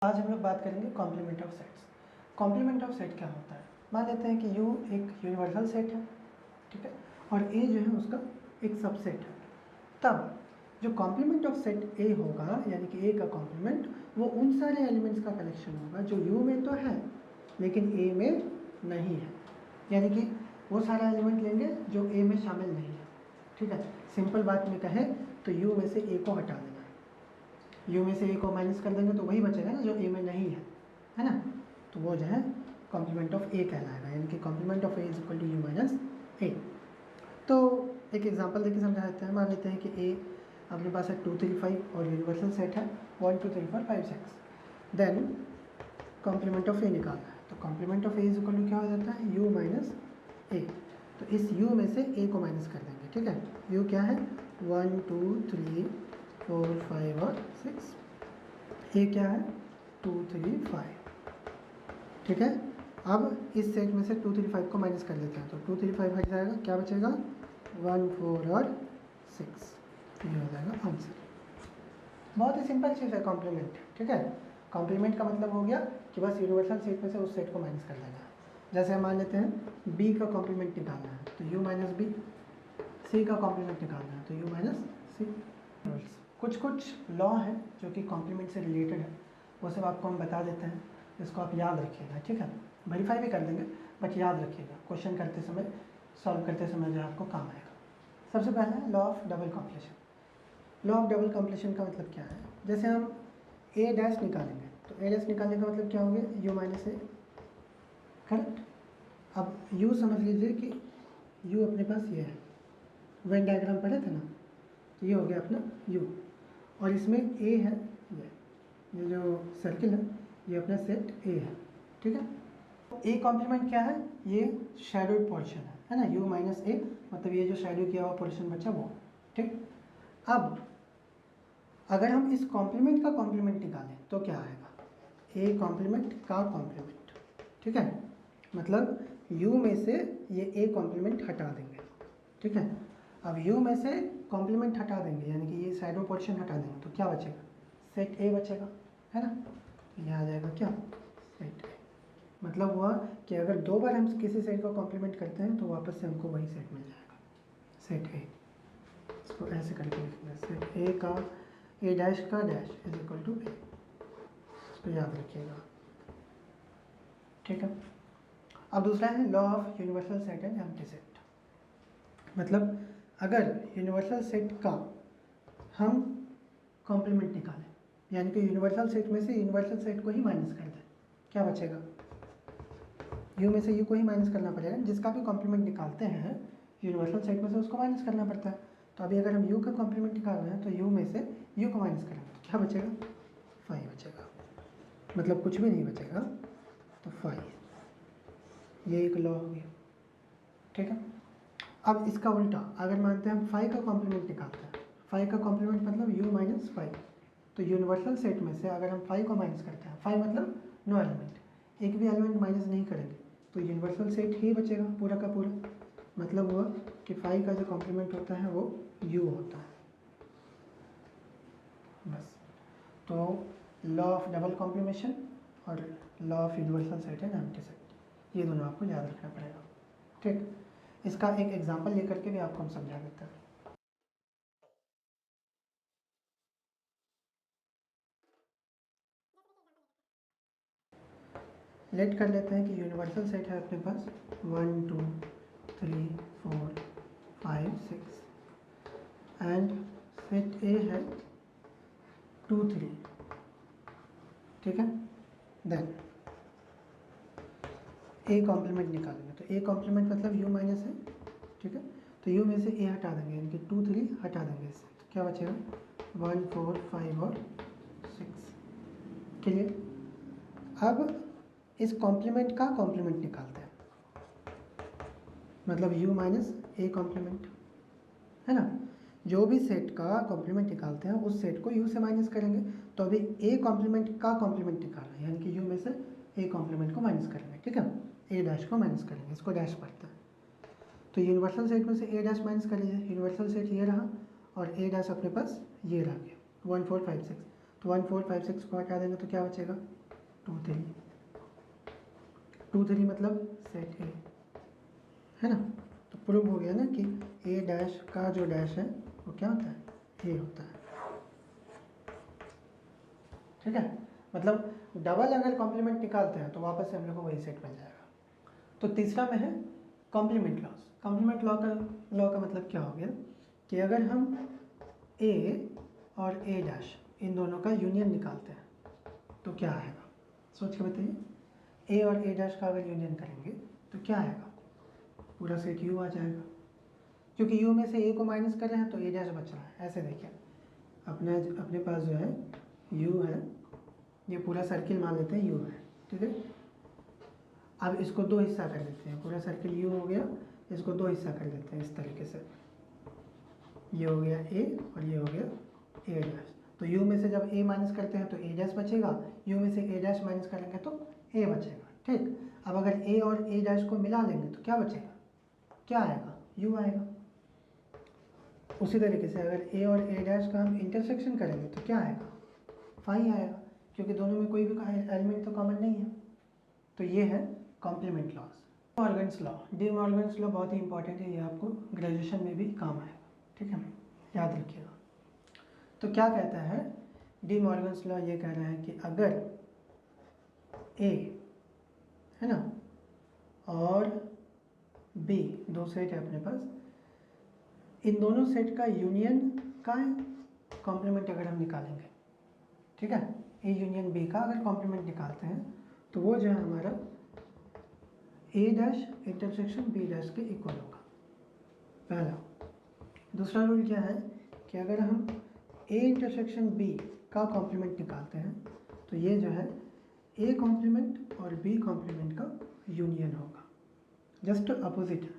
आज हम लोग बात करेंगे complement of sets. Complement of set क्या होता है? मान लेते हैं कि U एक यूनिवर्सल सेट है, ठीक है, और A जो है उसका एक सबसेट है। तब जो कॉम्प्लीमेंट ऑफ सेट A होगा, यानी कि A का कॉम्प्लीमेंट, वो उन सारे एलिमेंट्स का कलेक्शन होगा जो U में तो है लेकिन A में नहीं है। यानी कि वो सारा एलिमेंट लेंगे जो A में शामिल नहीं है, ठीक है। सिंपल बात में कहें तो U में से A को हटा देना है। U में से A को माइनस कर देंगे तो वही बचेगा ना जो A में नहीं है ना। तो वो जो है कॉम्प्लीमेंट ऑफ A कहलाएगा, यानी कि complement of A is equal to U minus A। तो एक एग्जांपल देके समझा देते हैं। मान लेते हैं कि A अपने पास है 2 3 5 और यूनिवर्सल सेट है 1 2 3 4 5 6। देन कॉम्प्लीमेंट ऑफ A निकालना है, तो complement of A is equal to क्या हो जाता है? U minus A। तो इस U में से A को माइनस कर देंगे, ठीक है। U क्या है? 1 2 3 4 5 और 6। A क्या है? 2 3 5, ठीक है। अब इस सेट में से 2 3 5 को माइनस कर लेते हैं, तो 2 3 5 हट जाएगा, क्या बचेगा? 1 4 और 6। ये हो जाएगा आंसर। बहुत ही सिंपल चीज़ है कॉम्प्लीमेंट, ठीक है। कॉम्प्लीमेंट का मतलब हो गया कि बस यूनिवर्सल सेट में से उस सेट को माइनस कर लेना है। जैसे हम मान लेते हैं B का कॉम्प्लीमेंट निकालना है तो U माइनस B, C का कॉम्प्लीमेंट निकालना है तो U माइनस C। कुछ लॉ हैं जो कि कॉम्प्लीमेंट से रिलेटेड है, वो सब आपको हम बता देते हैं, इसको आप याद रखिएगा, ठीक है। वेरीफाई भी कर देंगे बट याद रखिएगा, क्वेश्चन करते समय, सॉल्व करते समय जो आपको काम आएगा। सबसे पहला है law of double completion. Law of double completion का मतलब क्या है? जैसे हम A डैश निकालेंगे तो A डैश निकालने का मतलब क्या हो गया? U minus A, correct. अब U समझ लीजिए कि U अपने पास ये है, वेन डायग्राम पढ़े थे ना, तो ये हो गया अपना U, और इसमें A है, ये जो सर्किल है ये अपना सेट A है, ठीक है। A कॉम्प्लीमेंट क्या है? ये शैडोड पोर्शन है ना, U माइनस A, मतलब ये जो शैडो किया हुआ पोर्शन बचा वो, ठीक। अब अगर हम इस कॉम्प्लीमेंट का कॉम्प्लीमेंट निकालें तो क्या आएगा? A कॉम्प्लीमेंट का कॉम्प्लीमेंट, ठीक है। मतलब U में से ये A कॉम्प्लीमेंट हटा देंगे, ठीक है। अब U में से कॉम्प्लीमेंट हटा देंगे, यानी कि ये शैडो पोर्शन हटा देंगे, तो क्या बचेगा? सेट A बचेगा, है ना। ये आ जाएगा क्या? Set A। मतलब हुआ कि अगर 2 बार हम किसी सेट का कॉम्प्लीमेंट करते हैं तो वापस से हमको वही सेट मिल जाएगा, सेट A। इसको ऐसे करके लिखेंगे, सेट A का A डैश का dash is equal to A। इसको याद रखिएगा, ठीक है। अब दूसरा है law of universal set and empty set. मतलब अगर यूनिवर्सल सेट का हम कॉम्प्लीमेंट निकालें, यानी कि यूनिवर्सल सेट में से यूनिवर्सल सेट को ही माइनस कर दें, क्या बचेगा? U में से U को ही माइनस करना पड़ेगा, जिसका भी कॉम्प्लीमेंट निकालते हैं यूनिवर्सल सेट में से उसको माइनस करना पड़ता है। तो अभी अगर हम U का कॉम्प्लीमेंट निकाल रहे हैं तो U में से U को माइनस करेंगे तो क्या बचेगा? 5 बचेगा, मतलब कुछ भी नहीं बचेगा, तो 5। ये एक लॉ हो गया, ठीक है। अब इसका उल्टा अगर मानते हैं हम 5 का कॉम्प्लीमेंट निकालते हैं, 5 का कॉम्प्लीमेंट मतलब U माइनस 5, तो यूनिवर्सल सेट में से अगर हम 5 को माइनस करते हैं, 5 मतलब नो एलिमेंट, एक भी एलिमेंट माइनस नहीं करेंगे, तो यूनिवर्सल सेट ही बचेगा पूरा का पूरा। मतलब हुआ कि 5 का जो कॉम्प्लीमेंट होता है वो U होता है, बस। तो लॉ ऑफ डबल कॉम्प्लीमेशन और law of universal set and empty set, ये दोनों आपको याद रखना पड़ेगा, ठीक। इसका एक एग्जांपल लेकर के भी आपको हम समझा देते हैं। लेट कर लेते हैं कि यूनिवर्सल सेट है अपने पास 1 2 3 4 5 6 एंड सेट A है 2 3, ठीक है। देन A कॉम्प्लीमेंट निकालेंगे, तो A कॉम्प्लीमेंट मतलब U माइनस है, ठीक है। तो U में से A हटा देंगे, यानी कि 2 3 हटा देंगे इससे, तो क्या बचेगा? 1 4 5 और 6, क्लियर। अब इस कॉम्प्लीमेंट का कॉम्प्लीमेंट निकालते हैं, मतलब U माइनस A कॉम्प्लीमेंट, है ना। जो भी सेट का कॉम्प्लीमेंट निकालते हैं उस सेट को U से माइनस करेंगे, तो अभी A कॉम्प्लीमेंट का कॉम्प्लीमेंट निकाल रहे हैं, यानी कि U में से A कॉम्प्लीमेंट को माइनस करेंगे, ठीक है। A डैश को माइनस करेंगे, इसको डैश पढ़ते हैं। तो यूनिवर्सल सेट में से A डैश माइनस कर लीजिए, यूनिवर्सल सेट ये रहा और A डैश अपने पास ये रह गया 1 4 5 6। तो 1 4 5 6 को हटा देंगे तो क्या बचेगा 2 3, 2 3 मतलब सेट ए, है ना। तो प्रूव हो गया ना कि ए डैश का जो डैश है वो क्या होता है, ए होता है। ठीक है, मतलब डबल अगर कॉम्प्लीमेंट निकालते हैं तो वापस से हम लोग को वही सेट मिल जाएगा। तो तीसरा में है कॉम्प्लीमेंट लॉस। कॉम्प्लीमेंट लॉ का मतलब क्या हो गया कि अगर हम ए और ए डैश इन दोनों का यूनियन निकालते हैं तो क्या आएगा, सोच के बताइए। ए और ए डैश का अगर यूनियन करेंगे तो क्या आएगा, पूरा सेट यू आ जाएगा, क्योंकि यू में से ए को माइनस कर रहे हैं तो ए डैश बच रहा है। ऐसे देखिए, अपने पास जो है यू है, ये पूरा सर्किल मान लेते हैं यू है, ठीक है। अब इसको दो हिस्सा कर देते हैं, पूरा सर्किल यू हो गया, इसको दो हिस्सा कर देते हैं इस तरीके से, ये हो गया ए और ये हो गया ए डैश। तो यू में से जब ए माइनस करते हैं तो ए डैश बचेगा, यू में से ए डैश माइनस करेंगे तो ए बचेगा, ठीक। अब अगर ए और ए डैश को मिला लेंगे तो क्या बचेगा, क्या आएगा, यू आएगा। उसी तरीके से अगर ए और ए डैश का हम इंटरसेक्शन करेंगे तो क्या आएगा, फाई आएगा, क्योंकि दोनों में कोई भी एलिमेंट तो कॉमन नहीं है। तो ये है complement laws. Morgan's law, De Morgan's law बहुत ही इंपॉर्टेंट है, ये आपको ग्रेजुएशन में भी काम आएगा, ठीक है, याद रखिएगा। तो क्या कहता है डी मॉर्गन्स लॉ, ये कह रहा है कि अगर ए है ना और बी दो सेट है अपने पास, इन दोनों सेट का यूनियन का कॉम्प्लीमेंट अगर हम निकालेंगे, ठीक है, ए यूनियन बी का अगर कॉम्प्लीमेंट निकालते हैं तो वो जो है हमारा A dash intersection B dash के इक्वल होगा, पहला। दूसरा रूल क्या है कि अगर हम ए इंटरसेक्शन बी का कॉम्प्लीमेंट निकालते हैं तो ये जो है ए कॉम्प्लीमेंट और बी कॉम्प्लीमेंट का यूनियन होगा, जस्ट अपोजिट है।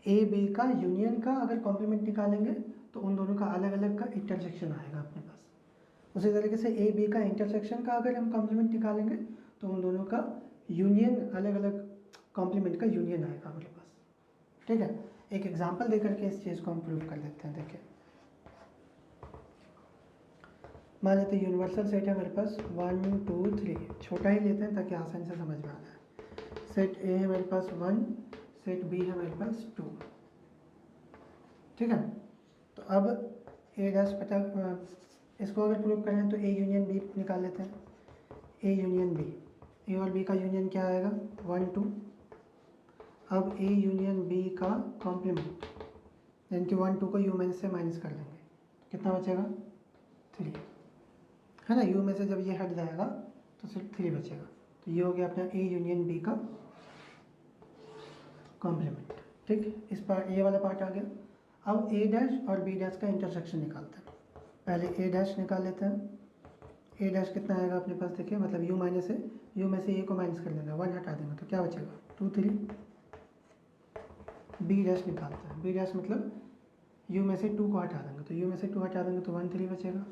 ए बी का यूनियन का अगर कॉम्प्लीमेंट निकालेंगे तो उन दोनों का अलग अलग का इंटरसेक्शन आएगा अपने पास। उसी तरीके से ए बी का इंटरसेक्शन का अगर हम कॉम्प्लीमेंट निकालेंगे तो उन दोनों का यूनियन, अलग अलग कॉम्प्लीमेंट का यूनियन आएगा हमारे पास, ठीक है। एक एग्जांपल देकर के इस चीज़ को हम प्रूव कर लेते हैं। देखिए, मान लेते हैं यूनिवर्सल सेट है मेरे पास 1 2 3, छोटा ही लेते हैं ताकि आसानी से समझ में आ जाए। सेट ए है मेरे पास 1, सेट बी है मेरे पास 2, ठीक है। तो अब ए डैश पता, इसको अगर प्रूव करें तो ए यूनियन बी निकाल लेते हैं। ए यूनियन बी, ए और बी का यूनियन क्या आएगा 1 2। अब ए यूनियन बी का कॉम्प्लीमेंट, यानी कि 1 2 को यू में से माइनस कर देंगे, कितना बचेगा 3, है ना। यू में से जब ये हट जाएगा तो सिर्फ 3 बचेगा। तो ये हो गया अपना ए यूनियन बी का कॉम्प्लीमेंट, ठीक। इस पार्ट, ये वाला पार्ट आ गया। अब ए डैश और बी डैश का इंटरसेक्शन निकालते हैं। पहले ए डैश निकाल लेते हैं। ए डैश कितना आएगा अपने पास, देखिए, मतलब यू माइनस है, यू में से ए को माइनस कर देंगे, 1 हटा देंगे तो क्या बचेगा 2 3। बी डैश निकालते हैं, बी डैश मतलब यू में से 2 को हटा देंगे, तो यू में से 2 हटा देंगे तो 1 3 बचेगा।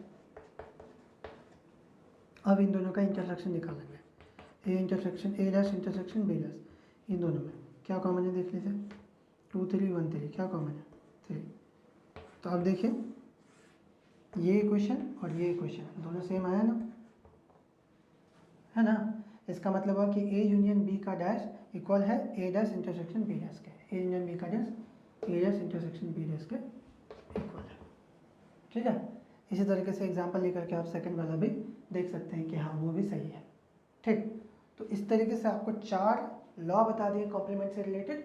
अब इन दोनों का इंटरसेक्शन निकालेंगे, ए डैश इंटरसेक्शन बी डैश, इन दोनों में क्या कॉमन है देख लीजिए, 2 3 1 3, क्या कॉमन है 3। तो अब देखिए, ये इक्वेशन और ये इक्वेशन दोनों सेम आया ना, है ना। इसका मतलब है कि ए यूनियन बी का डैश इक्वल है ए डैश इंटरसेक्शन बी डैश के, ए यूनियन बी का डैश ए डैश इंटरसेक्शन बी डैश के इक्वल है, ठीक है। इसी तरीके से एग्जांपल लेकर के आप सेकंड वाला भी देख सकते हैं कि हाँ वो भी सही है, ठीक। तो इस तरीके से आपको 4 लॉ बता दिए कॉम्प्लीमेंट से रिलेटेड,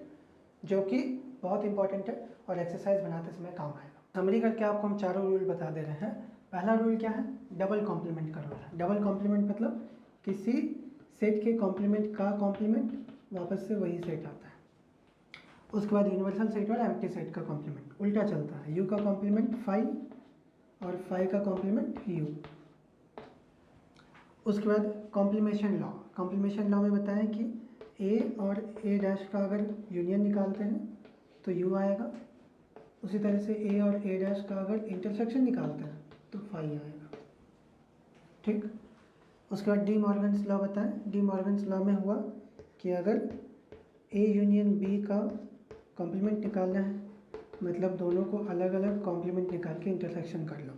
जो कि बहुत इंपॉर्टेंट है और एक्सरसाइज बनाते समय काम आएगा। समरी करके आपको हम चारों रूल बता दे रहे हैं। पहला रूल क्या है, डबल कॉम्प्लीमेंट का रूल है। डबल कॉम्प्लीमेंट मतलब किसी सेट के कॉम्प्लीमेंट का कॉम्प्लीमेंट वापस से वही सेट आता है। उसके बाद यूनिवर्सल सेट और एम्प्टी सेट का कॉम्प्लीमेंट उल्टा चलता है, यू का कॉम्प्लीमेंट फाई और फाई का कॉम्प्लीमेंट यू। उसके बाद कॉम्प्लीमेशन लॉ में बताएं कि ए और ए डैश का अगर यूनियन निकालते हैं तो यू आएगा। उसी तरह से ए और ए डैश का अगर इंटरसेक्शन निकालते हैं तो फाई आएगा, ठीक। उसके बाद डी मॉर्गन्स लॉ बताएं। डी मॉर्गन्स लॉ में हुआ कि अगर ए यूनियन बी का कॉम्प्लीमेंट निकालना है, मतलब दोनों को अलग अलग कॉम्प्लीमेंट निकाल के इंटरसेक्शन कर लो।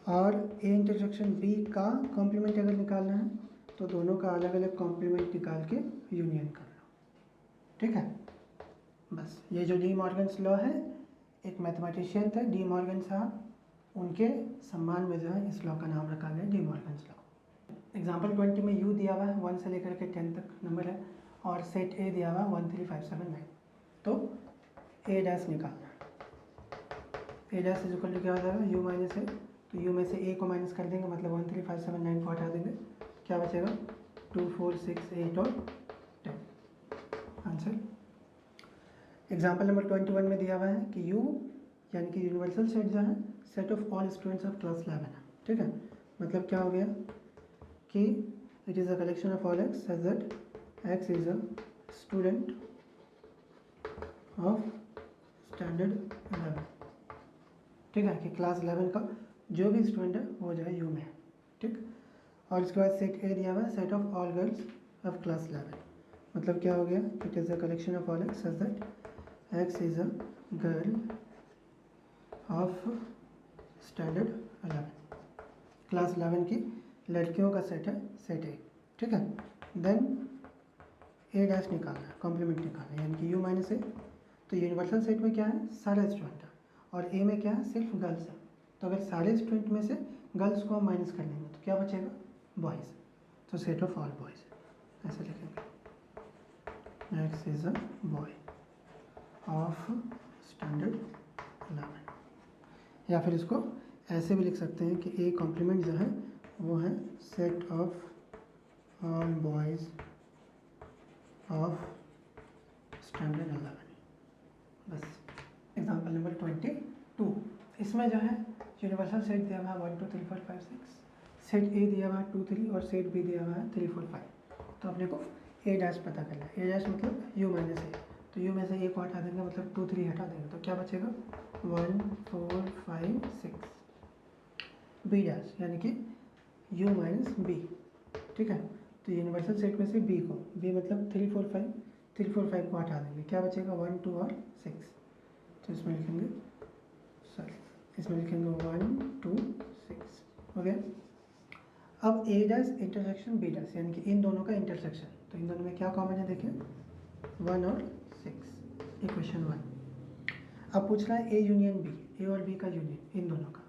और ए इंटरसेक्शन बी का कॉम्प्लीमेंट अगर निकालना है तो दोनों का अलग अलग कॉम्प्लीमेंट निकाल के यूनियन कर लो, ठीक है। बस ये जो डी मॉर्गन्स लॉ है, एक मैथमेटिशियन थे डी मॉर्गन साहब, उनके सम्मान में जो है इस लॉ का नाम रखा गया डी मॉर्गन्स लॉ। एग्जाम्पल 20 में यू दिया हुआ है 1 से लेकर के 10 तक नंबर है और सेट ए दिया हुआ है 1 3 5 7 9, तो ए डैश निकालना है। ए डैश इज इक्वल टू क्या हो जाएगा यू माइनस ए, तो यू में से ए को माइनस कर देंगे मतलब 1 3 5 7 9 को हटा देंगे, क्या बचेगा 2 4 6 8 और 10 आंसर। एग्जाम्पल नंबर 21 में दिया हुआ है कि यू यानी कि यूनिवर्सल सेट जो है set of all students of class 11 है, ठीक है। मतलब क्या हो गया कि it is a collection of all x such that x is a student of standard 11, ठीक है, कि क्लास 11 का जो भी स्टूडेंट है वो जो है यू में है, ठीक। और इसके बाद सेट ए दिया हुआ है set of all girls of class 11, मतलब क्या हो गया it is a collection of all x such that x is a girl of standard 11, class 11 की लड़कियों का सेट है सेट ए, ठीक है। देन ए डैश निकालना है, कॉम्प्लीमेंट निकालना है, यानी कि यू माइनस ए, तो यूनिवर्सल सेट में क्या है सारे स्टूडेंट है और ए में क्या है सिर्फ गर्ल्स है, तो अगर सारे स्टूडेंट में से गर्ल्स को हम माइनस कर लेंगे तो क्या बचेगा बॉयज़, तो सेट ऑफ ऑल बॉयज़ ऐसे लिखेंगे x is a boy of standard 11, या फिर इसको ऐसे भी लिख सकते हैं कि ए कॉम्प्लीमेंट जो है वो है set of all boys of standard 11। बस एग्जाम्पल नंबर 22, इसमें जो है यूनिवर्सल सेट दिया हुआ है 1 2 3 4 5 6, सेट ए दिया हुआ है 2 3 और सेट बी दिया हुआ है 3 4 5, तो अपने को ए डैश पता करना है। ए डैश मतलब यू माइनस ए, तो यू में से ए को हटा देंगे मतलब 2 3 हटा देंगे तो क्या बचेगा 1 4 5 6, बी डैश यानी कि यू माइनस बी, ठीक है। तो यूनिवर्सल सेट में से बी को, बी मतलब 3 4 5 को हटा देंगे, क्या बचेगा 1 2 और 6, तो इसमें लिखेंगे इसमें लिखेंगे 1 2 6, हो गया। अब ए डैश इंटरसेक्शन बी डैश यानी कि इन दोनों का इंटरसेक्शन, तो इन दोनों में क्या कॉमन है देखिए 1 और 6, इक्वेशन 1। अब पूछ रहा है ए यूनियन बी, ए और बी का यूनियन इन दोनों का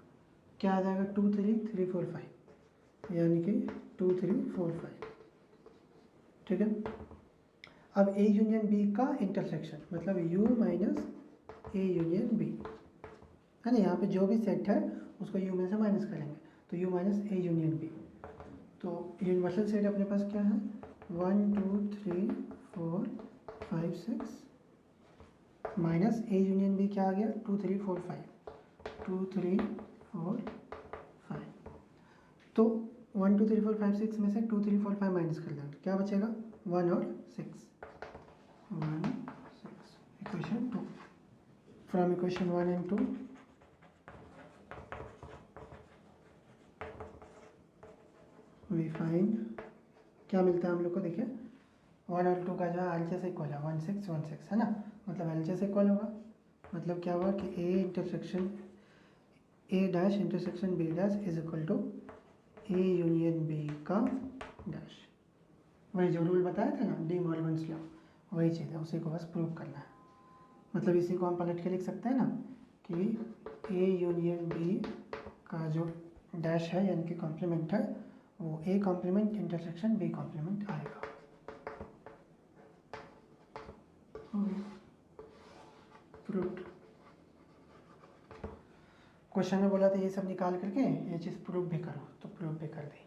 क्या आ जाएगा 2 3 3 4 5, यानी कि 2 3 4 5, ठीक है। अब ए यूनियन बी का इंटरसेक्शन मतलब U minus A union B है ना, यहाँ पे जो भी सेट है उसको यू में से माइनस करेंगे तो U minus A union B, तो यूनिवर्सल सेट अपने पास क्या है 1 2 3 4 5 6 माइनस ए यूनियन बी क्या आ गया 2 3 4 5 2 3 4 5, तो 1 2 3 4 5 6 में से 2 3 4 5 माइनस कर देंगे क्या बचेगा 1 और 6, 1 6, equation 2। From equation 1 and 2 we find क्या मिलता है हम लोग को, देखिए 1 और 2 का जो है एलसीएस इक्वल है 1 6 1 6 है ना, मतलब एलसीएस इक्वल होगा, मतलब क्या हुआ कि A intersection A dash intersection B dash is equal to A union B का डैश, वही जो रूल बताया था ना डी मॉर्गन्स लॉ, वही चीज़ है, उसी को बस प्रूव करना है। मतलब इसी को हम पलट के लिख सकते हैं ना कि ए यूनियन बी का जो डैश है यानी कि कॉम्प्लीमेंट है वो A complement intersection B complement आएगा। प्रूव्ड। क्वेश्चन में बोला था ये सब निकाल करके ये चीज़ प्रूव भी करो, तो प्रूव भी कर दी।